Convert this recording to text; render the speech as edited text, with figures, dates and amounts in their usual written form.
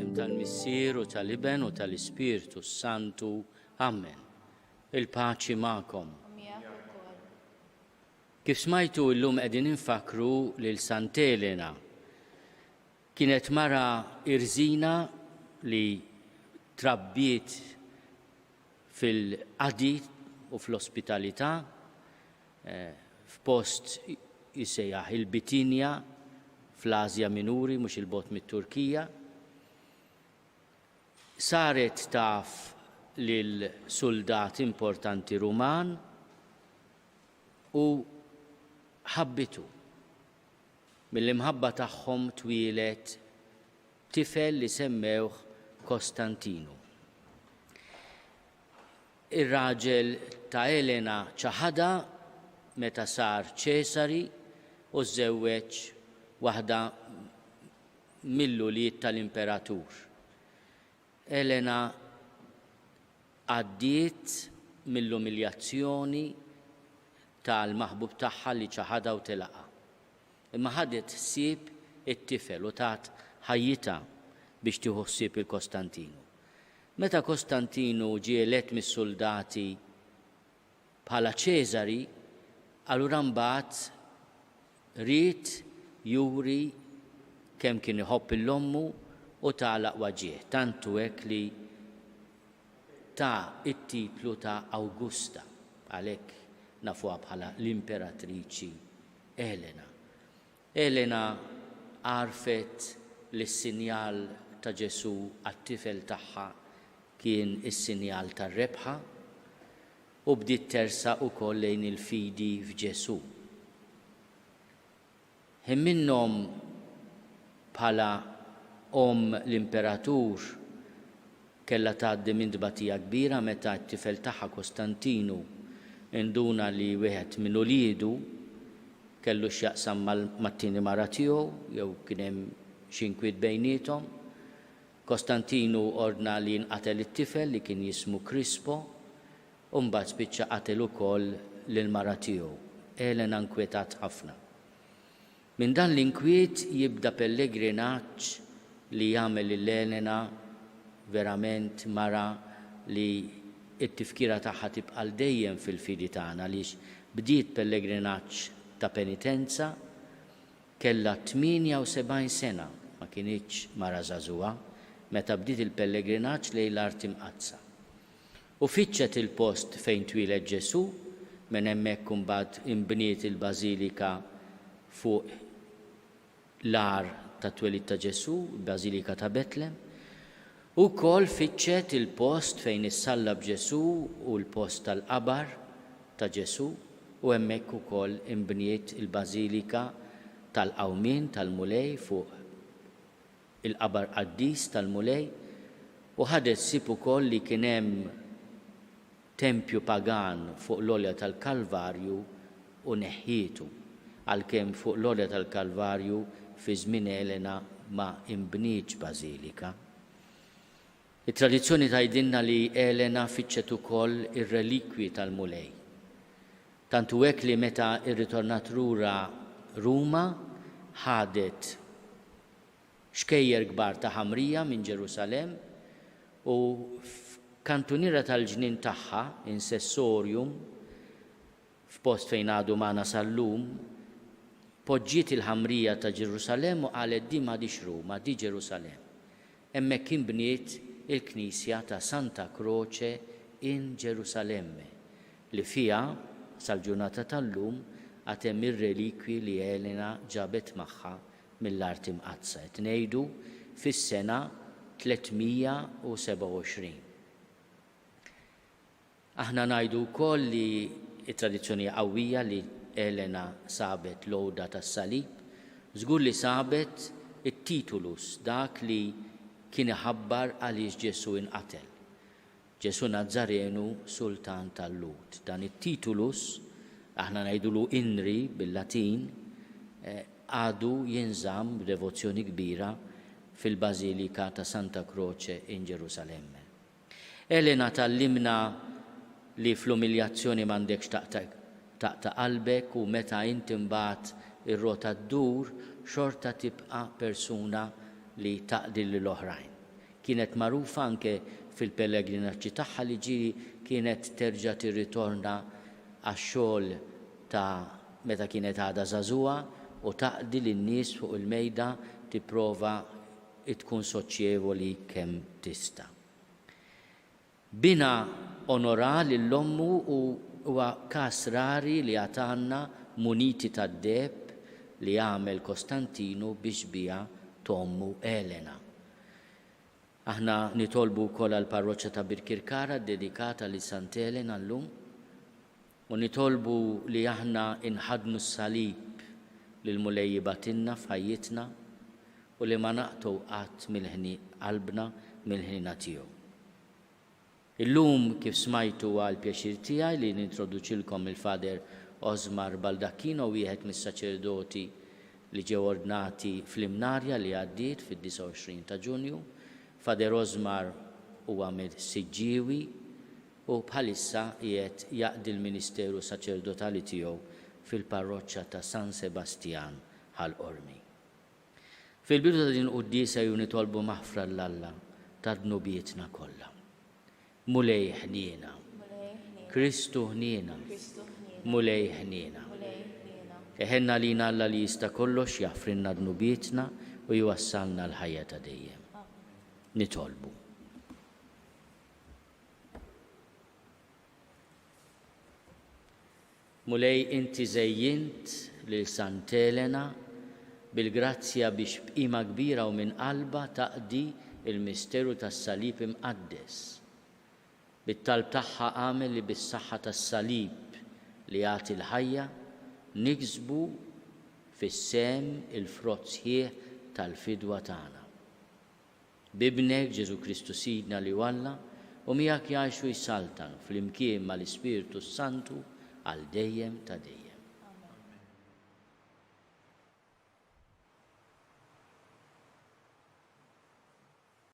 L-isem tal-Missier u tal-Iben u tal-Ispirtu Santu. Amen. Il-paċi ma'kom. Kif smajtu llum qegħdin infakru lil Sant'Elena. Kienet mara irżina li trabbiet fil-qadi u fl-ospitalità f'post jisejjaħ il-Bitinja fl-Asja Minuri, mhux il-bot mit-Turkija. Saret taf lil soldat importanti Ruman u ħabbitu. Mill-imħabba tagħhom twilet tifel li semmewh Kostantinu. Ir-raġel ta' Elena ċaħada meta sar ċesari u żewweġ waħda mill-uliet tal-imperatur. Elena għaddiet mill-umiljazzjoni tal-maħbub tagħha li ċaħada u telaqa. Imma ħadet ħsieb it-tifel u tat ħajjita biex tieħu ħsieb il-Kostantinu. Meta Kostantinu ġie elett mis-soldati bħala ċeżari, allura mbagħad ried juri kemm kien iħobb il-ommu u tagħlaq waġieħ, tantu hekk li ta' it-titlu ta' Awgusta, għalhekk nafuha bħala l-Imperatriċi Elena. Elena għarfet li s-sinjal ta' Ġesu għat-tifel tagħha kien is-sinjal tar-rebħa u bdiet tersaq ukoll lejn il-fidi f'Ġesu. Hemm minnhom bħala l-imperatur kellha tgħaddi minn tbatija kbira meta t-tifel tagħha Kostantinu induna li wieħed minn uliedu kellu x'jaqsam mat-tieni mara tiegħu jew kien hemm xi inkwiet bejniethom. Kostantinu ordna li jinqatel it-tifel li kien jismu Krispo u mbagħad spiċċa qatel ukoll lill-mara tiegħu. Elena nkwetat ħafna. Minn dan l-inkwiet jibda pellegrinaġġ li jagħmel lil Elena verament mara li t-tifkira tagħha tibqa' dejjem fil-fidi tagħna għaliex bdiet pellegrinaġġ ta' penitenza, kellha 78 sena, ma kienitx mara żagħżugħa, meta bdiet il-pellegrinaġġ lejn l-Art Imqazza. U fittxet il-post fejn twieled Ġesu, minn hemmhekk imbagħad inbniet il-Bażilika fuq l-ar ta' twelid ta' Ġesu, il-Bażilika ta' Betlem. Ukoll fittxet il-post fejn issallab Ġesu u l-post tal-qabar ta' Ġesu u hemmhekk ukoll inbniet il-Bażilika tal-Qawmien tal-Mulej fuq il-qabar qaddis tal-Mulej u ħadet ssib ukoll li kien hemm tempju pagan fuq l-olja tal-Kalvarju u neħħietu għalkemm fuq l-olja tal-Kalvarju fi żmien Elena ma inbnietx bażilika. It-tradizzjoni tgħidilna li Elena fittxet ukoll ir-relikwji tal-Mulej. Tantu hekk li meta rritornat lura Ruma ħadet xkejjer kbar ta' ħamrija minn Ġerusalemm u f'kantuniera tal-ġnien tagħha in sessorium f'post fejn għadu magħna sal-lum poġġiet il-ħamrija ta' Ġerusalemm u qalet di m'għadix Ruma, di Ġerusalemm. Hemmhekk inbniet il-Knisja ta' Santa Croce in Ġerusalemme li fiha sal-ġurnata tal-lum għad hemm ir-relikwi li Elena ġabet magħha mill-Art Imqazza. Qed ngħidu fis-sena 327. Aħna ngħidu wkoll li t-tradizzjoni qawwija li Elena sabet l-għoda tas-salib, żgur li sabet it-titulus dak li kien iħabbar għaliex Ġesu inqatel. Ġesu Nazzarenu Sultan tal-Lut. Dan it-titulus, aħna ngħidulu Inri bil-Latin, għadu jinżamm b'devozzjoni kbira fil-Bażilika ta' Santa Croce in Ġerusalemme. Elena tallimna li fl-umiljazzjoni m'għandekx taqta' qalbek u meta inti mbagħad ir-rota ddur xorta tibqa' persuna li taqdi lill-oħrajn. kienet magħrufa anke fil-pellegrinaġġi tagħha li kienet terġa' tirritorna għax-xogħol ta' meta kienet għadha żagħżugħa u taqdi lin-nies fuq il-mejda tipprova tkun soċjevoli kemm tista'. Bina onora lill-ommu huwa każ rari li għatanna muniti tad-deheb li għamel Kostantinu biex biha tommu Elena. Aħna nitolbu wkoll għall-parroċċja ta' Birkirkara dedikata li Sant Elena llum u nitolbu li aħna inħadnu s-salib lil mulejjibatinna f'ħajjitna u li ma naqtu qatt qalbna mill-ħnina tiegħu. Illum kif smajtu għal pjaċir tiegħi li nintroduċilkom il-Fader Osmar Baldacchino, wieħed mis-saċerdoti li ġew ordnati fl-imnarja li għaddiet fid-29 ta' Ġunju. Fader Osmar huwa Siġġiewi u bħalissa qiegħed jaqdi l-Ministeru Saċerdotali tiegħu fil-parroċċja ta' San Sebastian ħal-Qormi. Fil-bidu ta' din qudiesa ju nitolbu maħfra l-Alla ta' dnubietna kollha. Mulej ħniena, Kristu ħniena, mulej ħniena. Eħenna lina Alla li jista' kollox jaffrinna dnubietna u jwassalna l-ħajja ta' dejjem. Nitolbu. Mulej inti żejjint lil Sant Elena bil-grazzja biex b'qima kbira u minn qalba taqdi il-misteru tas-salib imqaddes. Bit-talb tagħha għamel li bis-saħħa tas-salib li jagħti l-ħajja niksbu fis-sem il-frott sħiħ tal-fidwa tagħna. Bibnek Ġesu Kristu Sidna li walla u miegħek jgħixu jsaltan fl-imkien mal-Ispiritu Santu għal dejjem ta' dejjem.